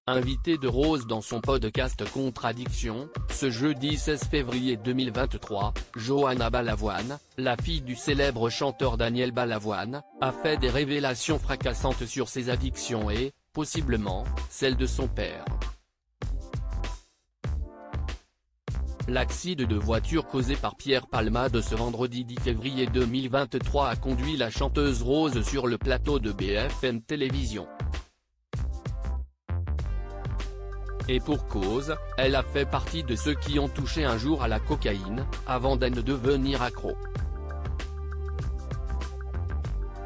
invitée de Rose dans son podcast Contradiction, ce jeudi 16 février 2023, Johanna Balavoine, la fille du célèbre chanteur Daniel Balavoine, a fait des révélations fracassantes sur ses addictions et, possiblement, celles de son père. L'accident de voiture causé par Pierre Palmade ce vendredi 10 février 2023 a conduit la chanteuse Rose sur le plateau de BFM Télévision. Et pour cause, elle a fait partie de ceux qui ont touché un jour à la cocaïne, avant d'en devenir accro.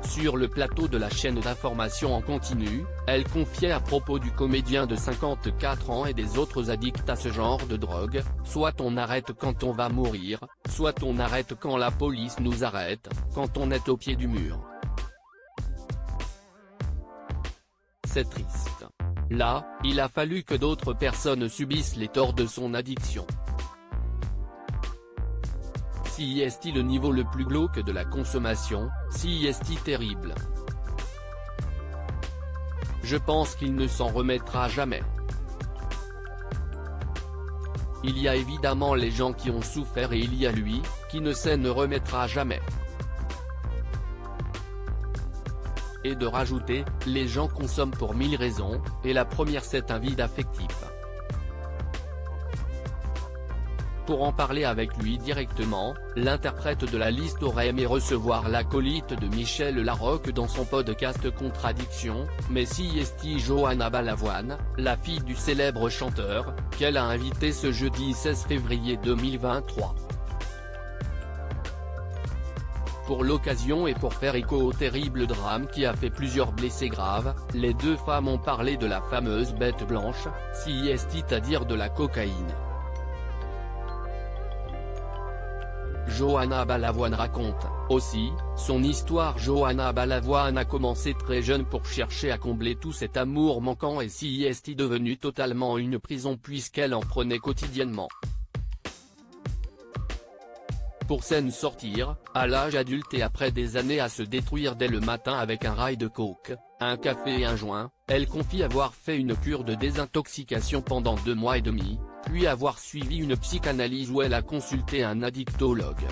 Sur le plateau de la chaîne d'information en continu, elle confiait à propos du comédien de 54 ans et des autres addicts à ce genre de drogue, soit on arrête quand on va mourir, soit on arrête quand la police nous arrête, quand on est au pied du mur. C'est triste. Là, il a fallu que d'autres personnes subissent les torts de son addiction. Si est-il le niveau le plus glauque de la consommation, si est-il terrible. Je pense qu'il ne s'en remettra jamais. Il y a évidemment les gens qui ont souffert et il y a lui, qui ne remettra jamais. Et de rajouter, les gens consomment pour 1000 raisons, et la première c'est un vide affectif. Pour en parler avec lui directement, l'interprète de la liste aurait aimé recevoir l'acolyte de Michel Larocque dans son podcast Contradiction, mais si est Johanna Balavoine, la fille du célèbre chanteur, qu'elle a invité ce jeudi 16 février 2023. Pour l'occasion et pour faire écho au terrible drame qui a fait plusieurs blessés graves, les deux femmes ont parlé de la fameuse bête blanche, c'est-à-dire de la cocaïne. Johanna Balavoine raconte, aussi, son histoire. Johanna Balavoine a commencé très jeune pour chercher à combler tout cet amour manquant et est devenu totalement une prison puisqu'elle en prenait quotidiennement. Pour s'en sortir, à l'âge adulte et après des années à se détruire dès le matin avec un rail de coke, un café et un joint, elle confie avoir fait une cure de désintoxication pendant 2 mois et demi, puis avoir suivi une psychanalyse où elle a consulté un addictologue.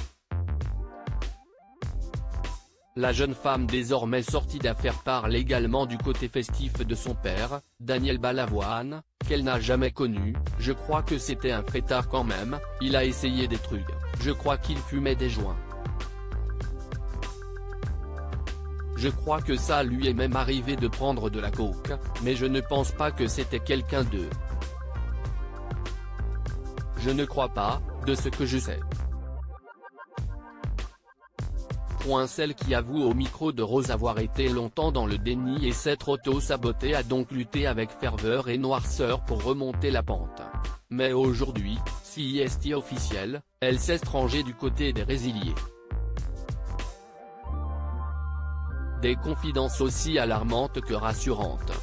La jeune femme désormais sortie d'affaires parle également du côté festif de son père, Daniel Balavoine, qu'elle n'a jamais connu. Je crois que c'était un fêtard quand même, il a essayé des trucs, je crois qu'il fumait des joints. Je crois que ça lui est même arrivé de prendre de la coke, mais je ne pense pas que c'était quelqu'un de... Je ne crois pas, de ce que je sais. Celle qui avoue au micro de Rose avoir été longtemps dans le déni et s'être auto-sabotée a donc lutté avec ferveur et noirceur pour remonter la pente. Mais aujourd'hui, si est officiel, elle s'est rangée du côté des résiliés. Des confidences aussi alarmantes que rassurantes.